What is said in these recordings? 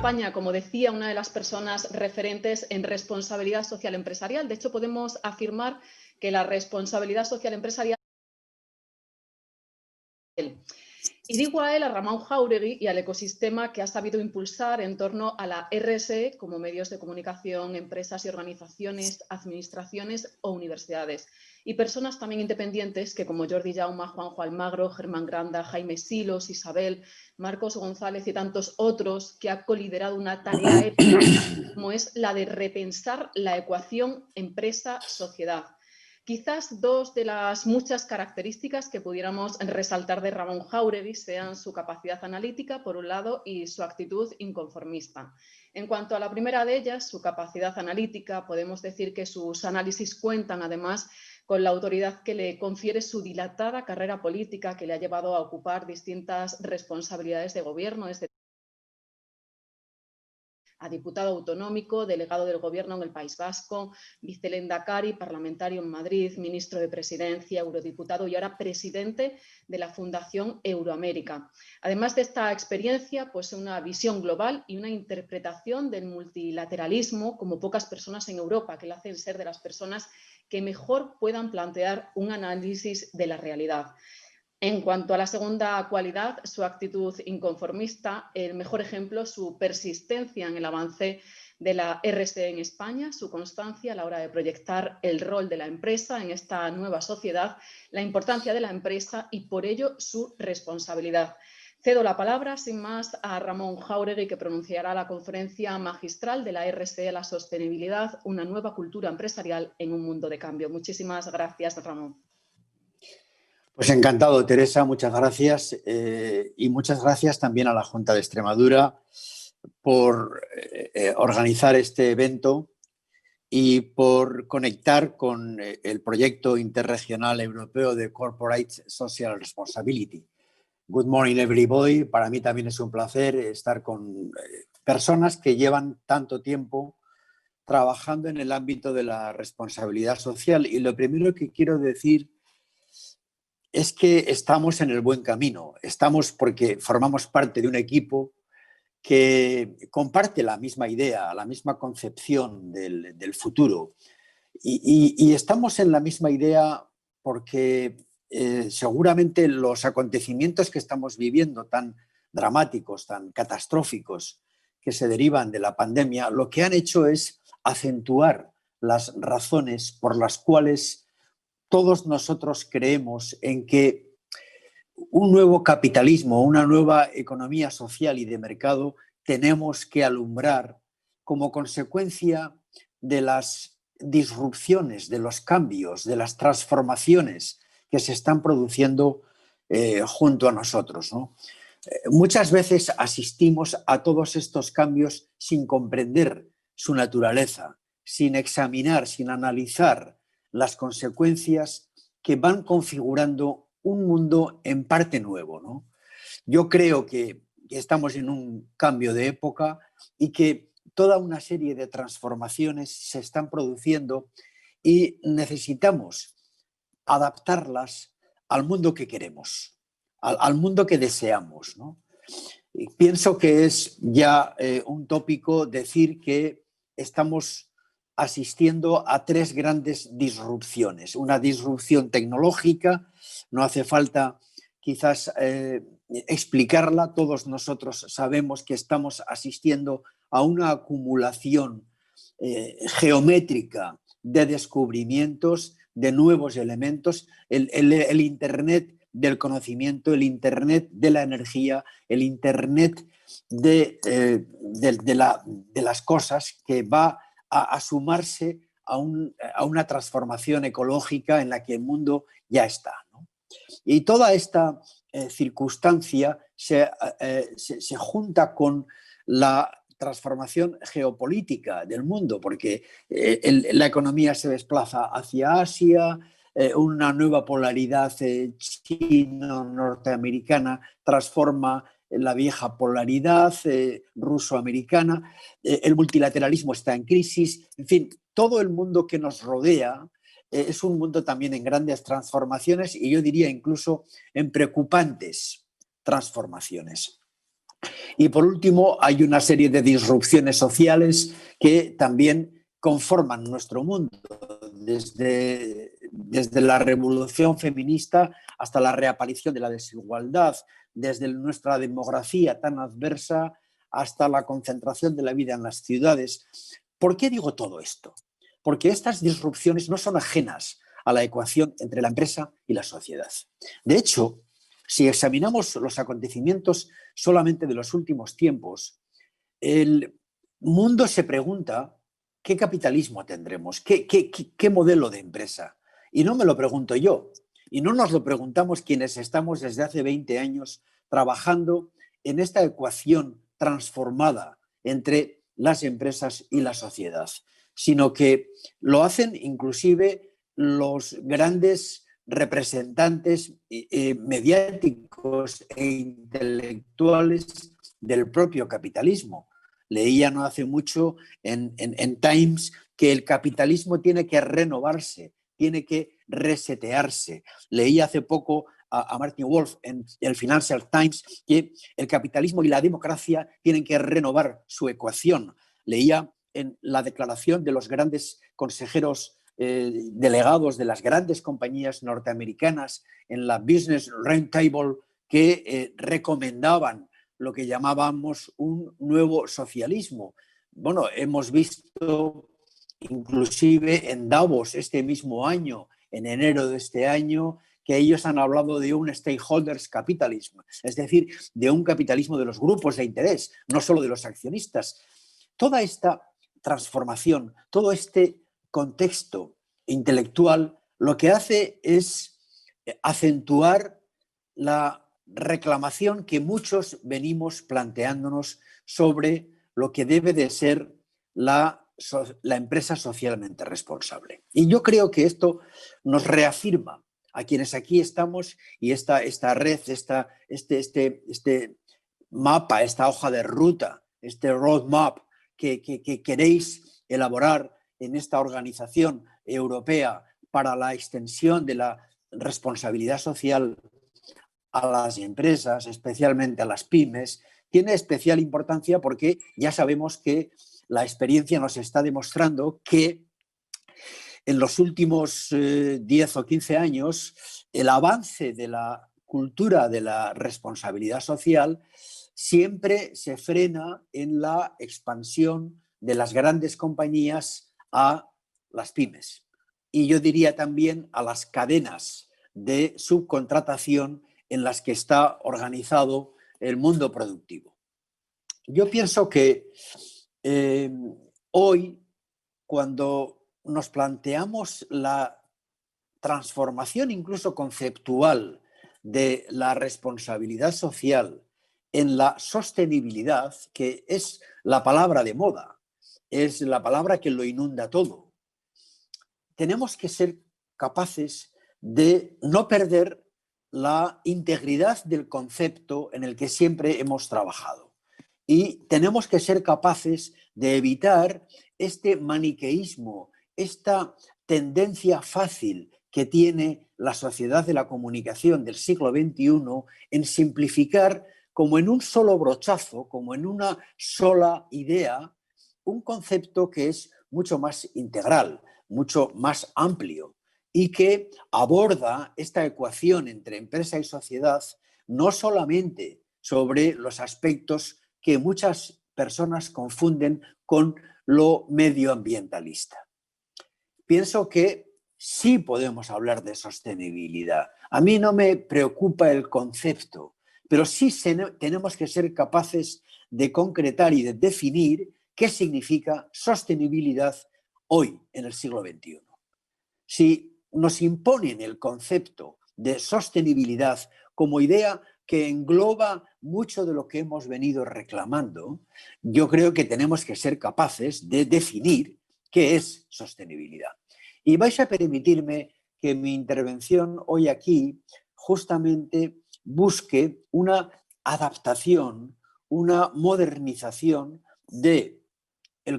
España, como decía, una de las personas referentes en responsabilidad social empresarial. De hecho, podemos afirmar que la responsabilidad social empresarial... Y digo a él, a Ramón Jáuregui y al ecosistema que ha sabido impulsar en torno a la RSE como medios de comunicación, empresas y organizaciones, administraciones o universidades. Y personas también independientes que como Jordi Jauma, Juanjo Almagro, Germán Granda, Jaime Silos, Isabel, Marcos González y tantos otros que ha coliderado una tarea épica como es la de repensar la ecuación empresa-sociedad. Quizás dos de las muchas características que pudiéramos resaltar de Ramón Jáuregui sean su capacidad analítica, por un lado, y su actitud inconformista. En cuanto a la primera de ellas, su capacidad analítica, podemos decir que sus análisis cuentan, además, con la autoridad que le confiere su dilatada carrera política, que le ha llevado a ocupar distintas responsabilidades de gobierno, a diputado autonómico, delegado del Gobierno en el País Vasco, vicelehendakari, parlamentario en Madrid, ministro de Presidencia, eurodiputado y ahora presidente de la Fundación Euroamérica. Además de esta experiencia, pues una visión global y una interpretación del multilateralismo como pocas personas en Europa, que le hacen ser de las personas que mejor puedan plantear un análisis de la realidad. En cuanto a la segunda cualidad, su actitud inconformista, el mejor ejemplo, su persistencia en el avance de la RSE en España, su constancia a la hora de proyectar el rol de la empresa en esta nueva sociedad, la importancia de la empresa y por ello su responsabilidad. Cedo la palabra, sin más, a Ramón Jáuregui, que pronunciará la conferencia magistral de la RSE a la sostenibilidad, una nueva cultura empresarial en un mundo de cambio. Muchísimas gracias, Ramón. Pues encantado, Teresa, muchas gracias y muchas gracias también a la Junta de Extremadura por organizar este evento y por conectar con el proyecto interregional europeo de Corporate Social Responsibility. Good morning, everybody. Para mí también es un placer estar con personas que llevan tanto tiempo trabajando en el ámbito de la responsabilidad social. Y lo primero que quiero decir es que estamos en el buen camino. Estamos porque formamos parte de un equipo que comparte la misma idea, la misma concepción del futuro. Y estamos en la misma idea porque seguramente los acontecimientos que estamos viviendo, tan dramáticos, tan catastróficos, que se derivan de la pandemia, lo que han hecho es acentuar las razones por las cuales todos nosotros creemos en que un nuevo capitalismo, una nueva economía social y de mercado tenemos que alumbrar como consecuencia de las disrupciones, de los cambios, de las transformaciones que se están produciendo junto a nosotros, ¿no? Muchas veces asistimos a todos estos cambios sin comprender su naturaleza, sin examinar, sin analizar las consecuencias que van configurando un mundo en parte nuevo, ¿no? Yo creo que estamos en un cambio de época y que toda una serie de transformaciones se están produciendo y necesitamos adaptarlas al mundo que queremos, al mundo que deseamos, ¿no? Y pienso que es ya un tópico decir que estamos asistiendo a tres grandes disrupciones. Una disrupción tecnológica, no hace falta quizás explicarla, todos nosotros sabemos que estamos asistiendo a una acumulación geométrica de descubrimientos, de nuevos elementos, el Internet del conocimiento, el Internet de la energía, el Internet de las cosas que va a sumarse a una transformación ecológica en la que el mundo ya está, ¿no? Y toda esta circunstancia se junta con la transformación geopolítica del mundo, porque la economía se desplaza hacia Asia, una nueva polaridad chino-norteamericana transforma la vieja polaridad ruso-americana, el multilateralismo está en crisis, en fin, todo el mundo que nos rodea es un mundo también en grandes transformaciones y yo diría incluso en preocupantes transformaciones. Y por último, hay una serie de disrupciones sociales que también conforman nuestro mundo, desde la revolución feminista hasta la reaparición de la desigualdad, desde nuestra demografía tan adversa hasta la concentración de la vida en las ciudades. ¿Por qué digo todo esto? Porque estas disrupciones no son ajenas a la ecuación entre la empresa y la sociedad. De hecho, si examinamos los acontecimientos solamente de los últimos tiempos, el mundo se pregunta qué capitalismo tendremos, qué modelo de empresa. Y no me lo pregunto yo, y no nos lo preguntamos quienes estamos desde hace 20 años trabajando en esta ecuación transformada entre las empresas y la sociedad, sino que lo hacen inclusive los grandes representantes mediáticos e intelectuales del propio capitalismo. Leía no hace mucho en Times que el capitalismo tiene que renovarse, tiene que resetearse. Leí hace poco a Martin Wolf en el Financial Times que el capitalismo y la democracia tienen que renovar su ecuación. Leía en la declaración de los grandes consejeros delegados de las grandes compañías norteamericanas en la Business Roundtable que recomendaban lo que llamábamos un nuevo socialismo. Bueno, hemos visto inclusive en Davos este mismo año, en enero de este año, que ellos han hablado de un stakeholders capitalism, es decir, de un capitalismo de los grupos de interés, no solo de los accionistas. Toda esta transformación, todo este contexto intelectual, lo que hace es acentuar la reclamación que muchos venimos planteándonos sobre lo que debe de ser la empresa socialmente responsable. Y yo creo que esto nos reafirma a quienes aquí estamos y esta red, este mapa, esta hoja de ruta, este roadmap que queréis elaborar en esta organización europea para la extensión de la responsabilidad social a las empresas, especialmente a las pymes, tiene especial importancia porque ya sabemos que la experiencia nos está demostrando que en los últimos 10 o 15 años el avance de la cultura de la responsabilidad social siempre se frena en la expansión de las grandes compañías a las pymes. Y yo diría también a las cadenas de subcontratación en las que está organizado el mundo productivo. Yo pienso que hoy, cuando nos planteamos la transformación incluso conceptual de la responsabilidad social en la sostenibilidad, que es la palabra de moda, es la palabra que lo inunda todo, tenemos que ser capaces de no perder la integridad del concepto en el que siempre hemos trabajado. Y tenemos que ser capaces de evitar este maniqueísmo, esta tendencia fácil que tiene la sociedad de la comunicación del siglo XXI en simplificar como en un solo brochazo, como en una sola idea, un concepto que es mucho más integral, mucho más amplio y que aborda esta ecuación entre empresa y sociedad no solamente sobre los aspectos que muchas personas confunden con lo medioambientalista. Pienso que sí podemos hablar de sostenibilidad. A mí no me preocupa el concepto, pero sí tenemos que ser capaces de concretar y de definir qué significa sostenibilidad hoy, en el siglo XXI. Si nos imponen el concepto de sostenibilidad como idea que engloba mucho de lo que hemos venido reclamando, yo creo que tenemos que ser capaces de definir qué es sostenibilidad. Y vais a permitirme que mi intervención hoy aquí justamente busque una adaptación, una modernización del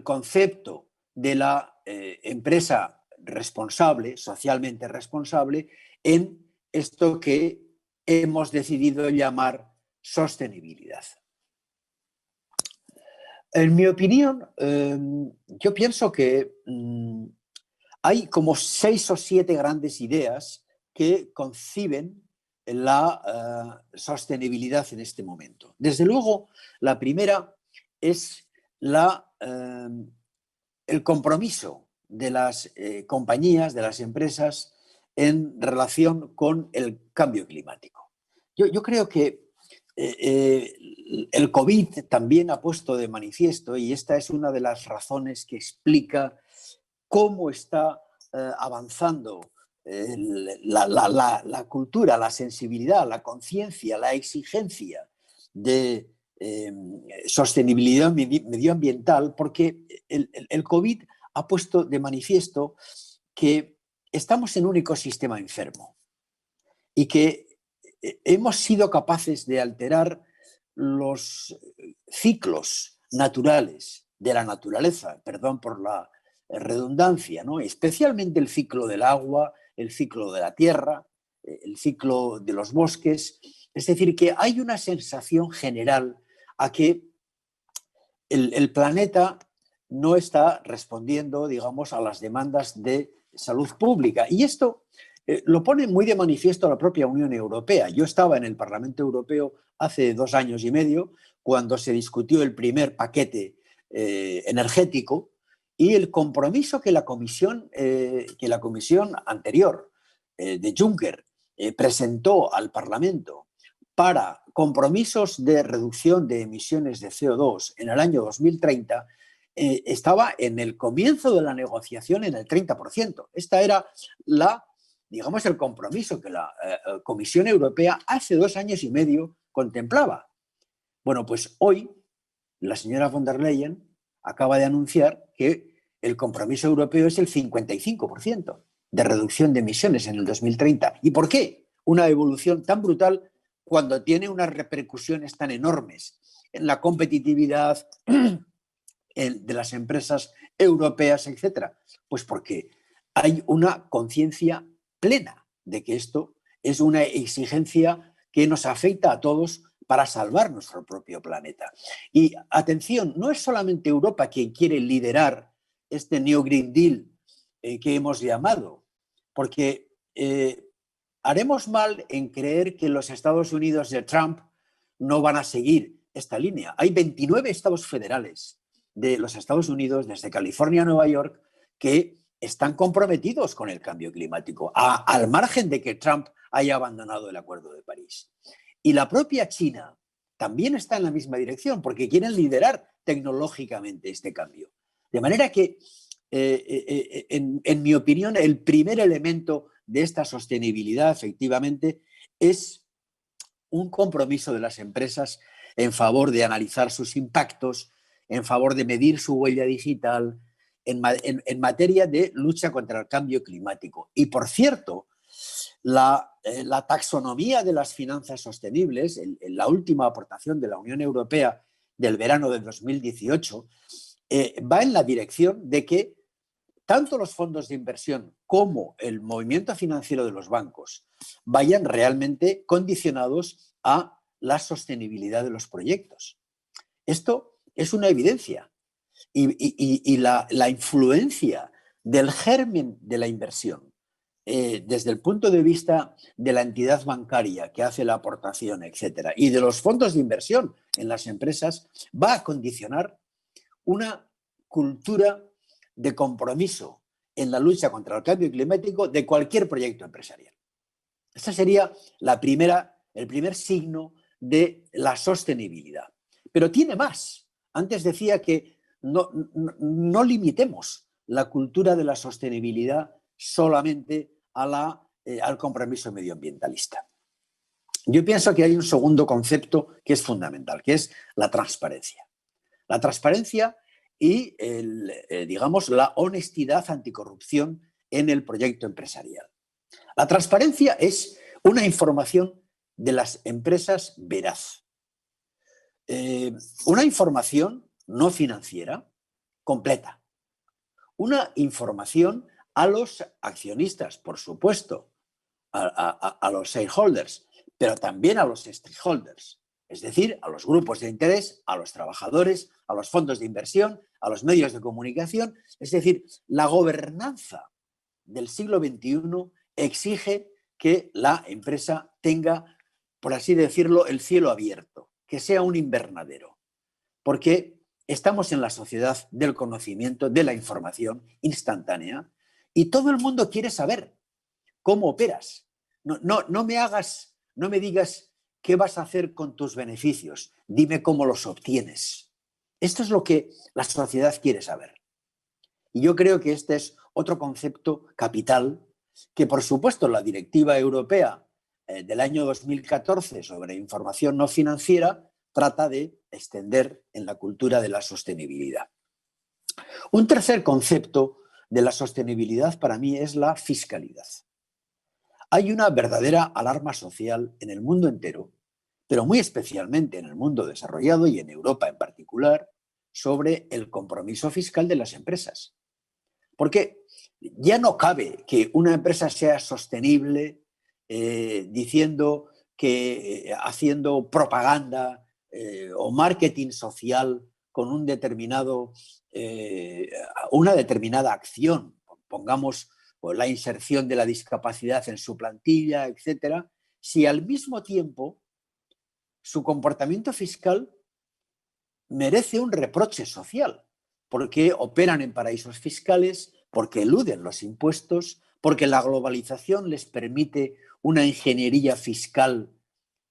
concepto de la empresa responsable, socialmente responsable, en esto que hemos decidido llamar sostenibilidad. En mi opinión, yo pienso que hay como 6 o 7 grandes ideas que conciben la sostenibilidad en este momento. Desde luego, la primera es el compromiso de las compañías, de las empresas, en relación con el cambio climático. Yo creo que el COVID también ha puesto de manifiesto, y esta es una de las razones que explica cómo está avanzando la cultura, la sensibilidad, la conciencia, la exigencia de sostenibilidad medioambiental, porque el COVID ha puesto de manifiesto que estamos en un ecosistema enfermo y que hemos sido capaces de alterar los ciclos naturales de la naturaleza, perdón por la redundancia, ¿no? Especialmente el ciclo del agua, el ciclo de la tierra, el ciclo de los bosques. Es decir, que hay una sensación general a que el planeta no está respondiendo, digamos, a las demandas de salud pública. Y esto lo pone muy de manifiesto la propia Unión Europea. Yo estaba en el Parlamento Europeo hace 2 años y medio, cuando se discutió el primer paquete energético, y el compromiso que la comisión anterior de Juncker presentó al Parlamento para compromisos de reducción de emisiones de CO2 en el año 2030, estaba en el comienzo de la negociación en el 30%. Esta era digamos, el compromiso que la Comisión Europea hace 2 años y medio contemplaba. Bueno, pues hoy la señora von der Leyen acaba de anunciar que el compromiso europeo es el 55% de reducción de emisiones en el 2030. ¿Y por qué una evolución tan brutal cuando tiene unas repercusiones tan enormes en la competitividad de las empresas europeas, etcétera? Pues porque hay una conciencia plena de que esto es una exigencia que nos afecta a todos para salvar nuestro propio planeta. Y atención, no es solamente Europa quien quiere liderar este New Green Deal que hemos llamado, porque haremos mal en creer que los Estados Unidos de Trump no van a seguir esta línea. Hay 29 estados federales de los Estados Unidos, desde California a Nueva York, que están comprometidos con el cambio climático, al margen de que Trump haya abandonado el Acuerdo de París. Y la propia China también está en la misma dirección, porque quieren liderar tecnológicamente este cambio. De manera que, en mi opinión, el primer elemento de esta sostenibilidad, efectivamente, es un compromiso de las empresas en favor de analizar sus impactos, en favor de medir su huella digital, en materia de lucha contra el cambio climático. Y, por cierto, la taxonomía de las finanzas sostenibles, la última aportación de la Unión Europea del verano de 2018, va en la dirección de que tanto los fondos de inversión como el movimiento financiero de los bancos vayan realmente condicionados a la sostenibilidad de los proyectos. Esto es una evidencia. Y la influencia del germen de la inversión desde el punto de vista de la entidad bancaria que hace la aportación, etcétera, y de los fondos de inversión en las empresas, va a condicionar una cultura de compromiso en la lucha contra el cambio climático de cualquier proyecto empresarial. Este sería el primer signo de la sostenibilidad. Pero tiene más. Antes decía que no limitemos la cultura de la sostenibilidad solamente al compromiso medioambientalista. Yo pienso que hay un segundo concepto que es fundamental, que es la transparencia. La transparencia y, digamos, la honestidad anticorrupción en el proyecto empresarial. La transparencia es una información de las empresas veraz. Una información no financiera, completa. Una información a los accionistas, por supuesto, a los shareholders, pero también a los stakeholders. es decir, a los grupos de interés, a los trabajadores, a los fondos de inversión, a los medios de comunicación. Es decir, la gobernanza del siglo XXI exige que la empresa tenga, por así decirlo, el cielo abierto, que sea un invernadero, porque estamos en la sociedad del conocimiento, de la información instantánea, y todo el mundo quiere saber cómo operas. No me digas qué vas a hacer con tus beneficios, dime cómo los obtienes. Esto es lo que la sociedad quiere saber. Y yo creo que este es otro concepto capital que, por supuesto, la Directiva Europea del año 2014 sobre información no financiera trata de extender en la cultura de la sostenibilidad. Un tercer concepto de la sostenibilidad para mí es la fiscalidad. Hay una verdadera alarma social en el mundo entero, pero muy especialmente en el mundo desarrollado y en Europa en particular, sobre el compromiso fiscal de las empresas. Porque ya no cabe que una empresa sea sostenible diciendo que haciendo propaganda o marketing social con un una determinada acción, pongamos pues, la inserción de la discapacidad en su plantilla, etcétera, si al mismo tiempo su comportamiento fiscal merece un reproche social, porque operan en paraísos fiscales, porque eluden los impuestos, porque la globalización les permite una ingeniería fiscal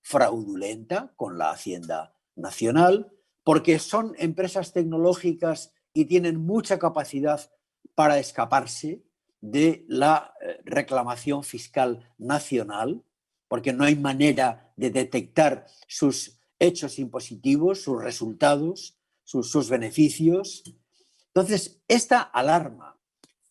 fraudulenta con la Hacienda Nacional, porque son empresas tecnológicas y tienen mucha capacidad para escaparse de la reclamación fiscal nacional, porque no hay manera de detectar sus hechos impositivos, sus resultados, sus beneficios. Entonces, esta alarma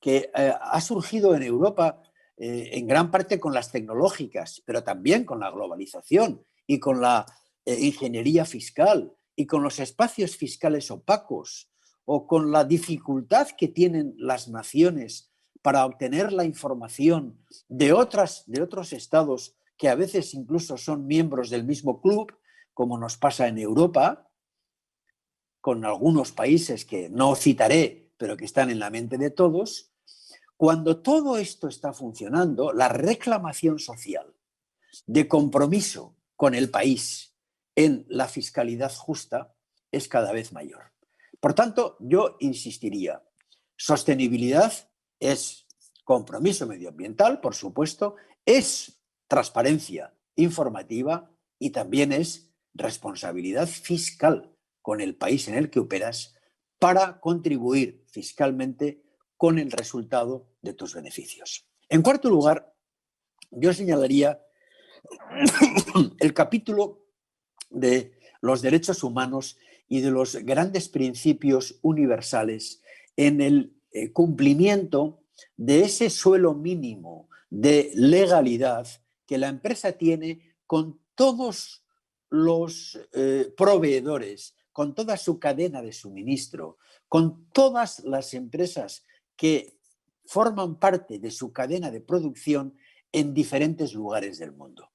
que ha surgido en Europa en gran parte con las tecnológicas, pero también con la globalización y con la ingeniería fiscal y con los espacios fiscales opacos o con la dificultad que tienen las naciones para obtener la información de otros estados que a veces incluso son miembros del mismo club, como nos pasa en Europa, con algunos países que no citaré, pero que están en la mente de todos. Cuando todo esto está funcionando, la reclamación social de compromiso con el país en la fiscalidad justa es cada vez mayor. Por tanto, yo insistiría, sostenibilidad es compromiso medioambiental, por supuesto, es transparencia informativa y también es responsabilidad fiscal con el país en el que operas para contribuir fiscalmente con el resultado de tus beneficios. En cuarto lugar, yo señalaría el capítulo de los derechos humanos y de los grandes principios universales en el cumplimiento de ese suelo mínimo de legalidad que la empresa tiene con todos los proveedores, con toda su cadena de suministro, con todas las empresas que forman parte de su cadena de producción en diferentes lugares del mundo.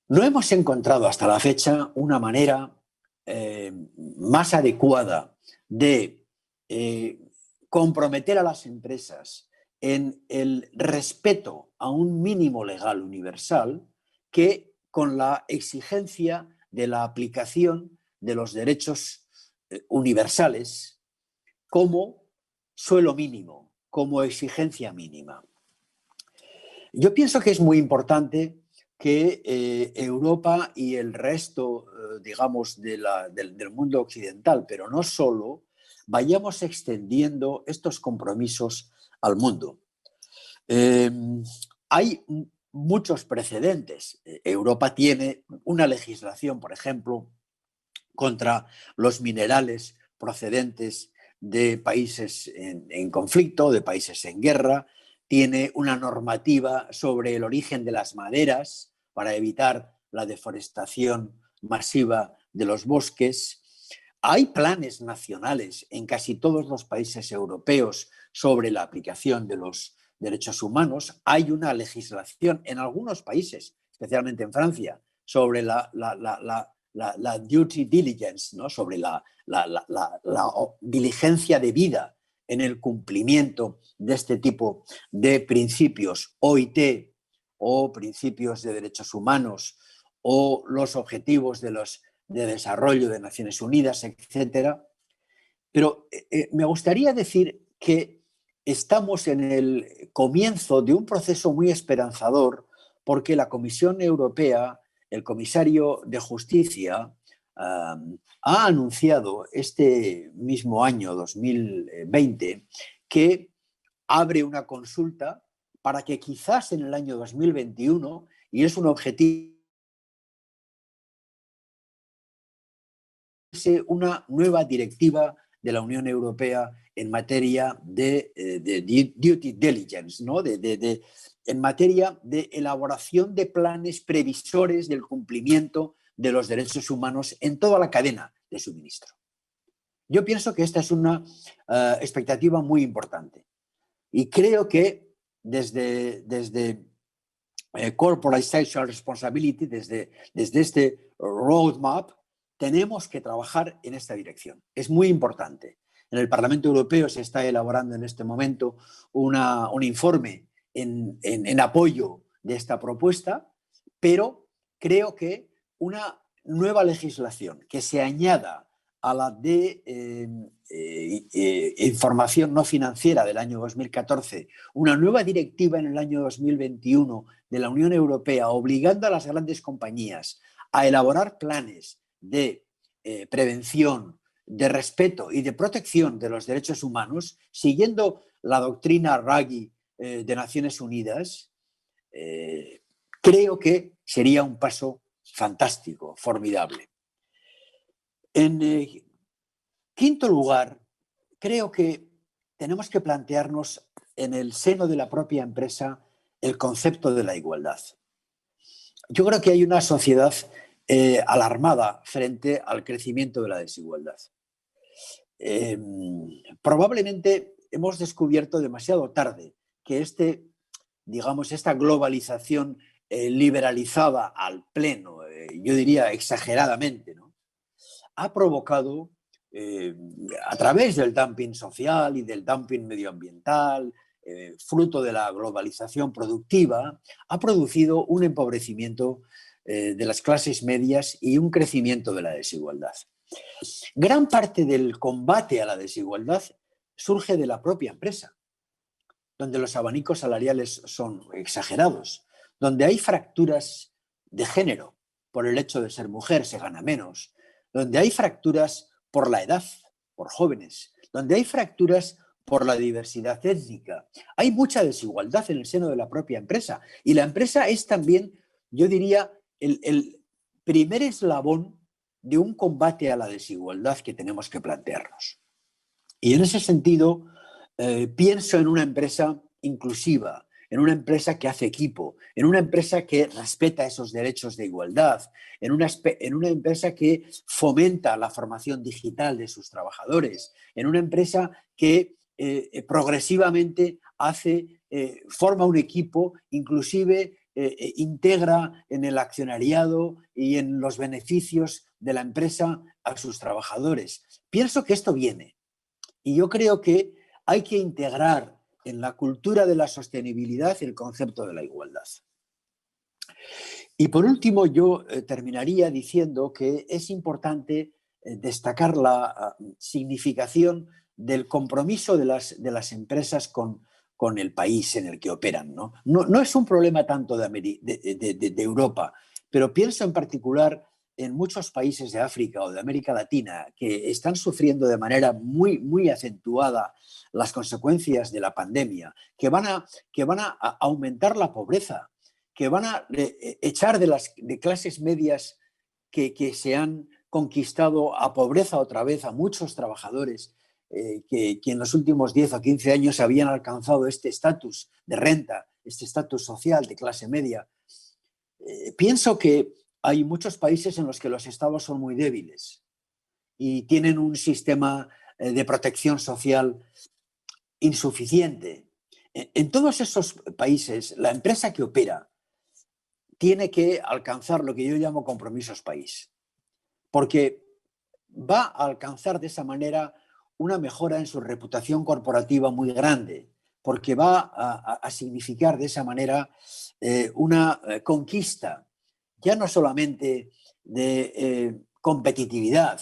No hemos encontrado hasta la fecha una manera más adecuada de comprometer a las empresas en el respeto a un mínimo legal universal que con la exigencia de la aplicación de los derechos universales como suelo mínimo, como exigencia mínima. Yo pienso que es muy importante que Europa y el resto, digamos, del mundo occidental, pero no solo, vayamos extendiendo estos compromisos al mundo. Hay muchos precedentes. Europa tiene una legislación, por ejemplo, contra los minerales procedentes de países en conflicto, de países en guerra. Tiene una normativa sobre el origen de las maderas para evitar la deforestación masiva de los bosques. Hay planes nacionales en casi todos los países europeos sobre la aplicación de los derechos humanos. Hay una legislación en algunos países, especialmente en Francia, sobre la duty diligence, ¿no? Sobre la diligencia debida en el cumplimiento de este tipo de principios OIT o principios de derechos humanos o los objetivos de desarrollo de Naciones Unidas, etcétera. Pero me gustaría decir que estamos en el comienzo de un proceso muy esperanzador porque la Comisión Europea, el comisario de Justicia, ha anunciado este mismo año, 2020, que abre una consulta para que quizás en el año 2021, y es un objetivo, una nueva directiva de la Unión Europea en materia de duty diligence, ¿no? En materia de elaboración de planes previsores del cumplimiento de los derechos humanos en toda la cadena de suministro. Yo pienso que esta es una expectativa muy importante y creo que desde Corporate Social Responsibility, desde este roadmap, tenemos que trabajar en esta dirección. Es muy importante. En el Parlamento Europeo se está elaborando en este momento un informe en apoyo de esta propuesta, pero creo que una nueva legislación que se añada a la de información no financiera del año 2014, una nueva directiva en el año 2021 de la Unión Europea obligando a las grandes compañías a elaborar planes de prevención, de respeto y de protección de los derechos humanos, siguiendo la doctrina Ruggie de Naciones Unidas, creo que sería un paso fantástico, formidable. En quinto lugar, creo que tenemos que plantearnos en el seno de la propia empresa el concepto de la igualdad. Yo creo que hay una sociedad alarmada frente al crecimiento de la desigualdad. Probablemente hemos descubierto demasiado tarde que esta globalización liberalizada al pleno, yo diría exageradamente, ¿no?, ha provocado, a través del dumping social y del dumping medioambiental, fruto de la globalización productiva, ha producido un empobrecimiento de las clases medias y un crecimiento de la desigualdad. Gran parte del combate a la desigualdad surge de la propia empresa, donde los abanicos salariales son exagerados, donde hay fracturas de género. Por el hecho de ser mujer se gana menos, donde hay fracturas por la edad, por jóvenes, donde hay fracturas por la diversidad étnica. Hay mucha desigualdad en el seno de la propia empresa y la empresa es también, yo diría, el primer eslabón de un combate a la desigualdad que tenemos que plantearnos. Y en ese sentido, pienso en una empresa inclusiva, en una empresa que hace equipo, en una empresa que respeta esos derechos de igualdad, en una empresa que fomenta la formación digital de sus trabajadores, en una empresa que progresivamente forma un equipo, inclusive integra en el accionariado y en los beneficios de la empresa a sus trabajadores. Pienso que esto viene y yo creo que hay que integrar en la cultura de la sostenibilidad el concepto de la igualdad. Y por último, yo terminaría diciendo que es importante destacar la significación del compromiso de las empresas con el país en el que operan, ¿no? No es un problema tanto de Europa, pero pienso en particular en muchos países de África o de América Latina que están sufriendo de manera muy, muy acentuada las consecuencias de la pandemia, que van a aumentar la pobreza, que van a echar de clases medias que se han conquistado a pobreza otra vez a muchos trabajadores que en los últimos 10 o 15 años habían alcanzado este estatus de renta, este estatus social de clase media. Pienso que hay muchos países en los que los estados son muy débiles y tienen un sistema de protección social insuficiente. En todos esos países, la empresa que opera tiene que alcanzar lo que yo llamo compromisos país, porque va a alcanzar de esa manera una mejora en su reputación corporativa muy grande, porque va a significar de esa manera una conquista, ya no solamente de competitividad,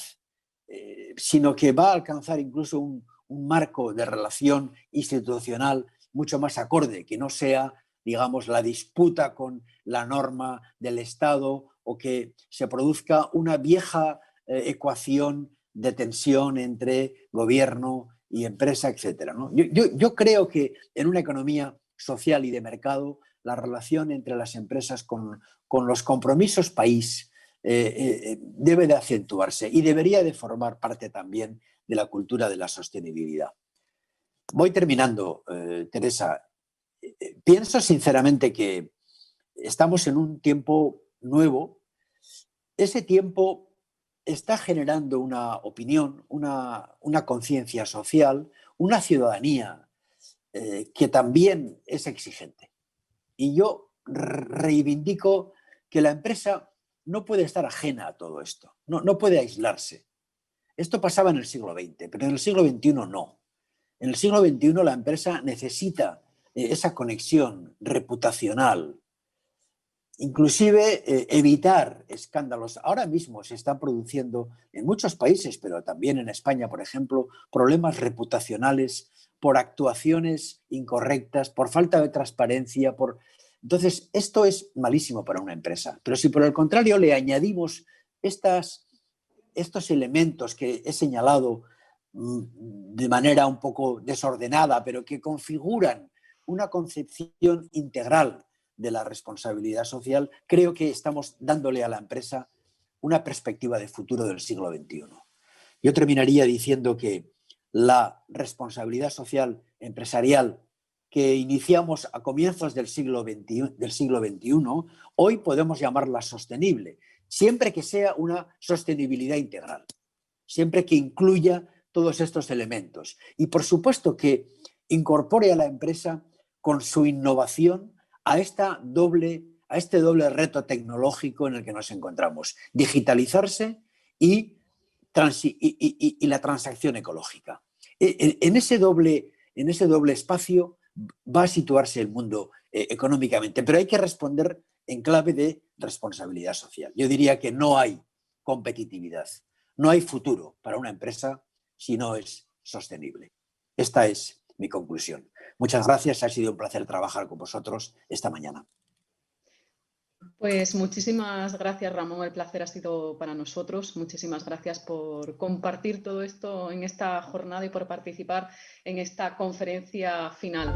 sino que va a alcanzar incluso un marco de relación institucional mucho más acorde, que no sea, digamos, la disputa con la norma del Estado o que se produzca una vieja ecuación de tensión entre gobierno y empresa, etc., ¿no? Yo creo que en una economía social y de mercado, la relación entre las empresas con los compromisos país debe de acentuarse y debería de formar parte también de la cultura de la sostenibilidad. Voy terminando, Teresa. Pienso sinceramente que estamos en un tiempo nuevo. Ese tiempo está generando una opinión, una conciencia social, una ciudadanía que también es exigente. Y yo reivindico que la empresa no puede estar ajena a todo esto, no puede aislarse. Esto pasaba en el siglo XX, pero en el siglo XXI no. En el siglo XXI la empresa necesita esa conexión reputacional, inclusive evitar escándalos. Ahora mismo se están produciendo en muchos países, pero también en España, por ejemplo, problemas reputacionales por actuaciones incorrectas, por falta de transparencia. Entonces, esto es malísimo para una empresa. Pero si por el contrario le añadimos estos elementos que he señalado de manera un poco desordenada, pero que configuran una concepción integral de la responsabilidad social, creo que estamos dándole a la empresa una perspectiva de futuro del siglo XXI. Yo terminaría diciendo que la responsabilidad social empresarial que iniciamos a comienzos del siglo XXI, hoy podemos llamarla sostenible, siempre que sea una sostenibilidad integral, siempre que incluya todos estos elementos. Y por supuesto que incorpore a la empresa con su innovación a este doble reto tecnológico en el que nos encontramos: digitalizarse y la transacción ecológica. En ese doble espacio va a situarse el mundo económicamente, pero hay que responder en clave de responsabilidad social. Yo diría que no hay competitividad, no hay futuro para una empresa si no es sostenible. Esta es mi conclusión. Muchas gracias, ha sido un placer trabajar con vosotros esta mañana. Pues muchísimas gracias, Ramón, el placer ha sido para nosotros. Muchísimas gracias por compartir todo esto en esta jornada y por participar en esta conferencia final.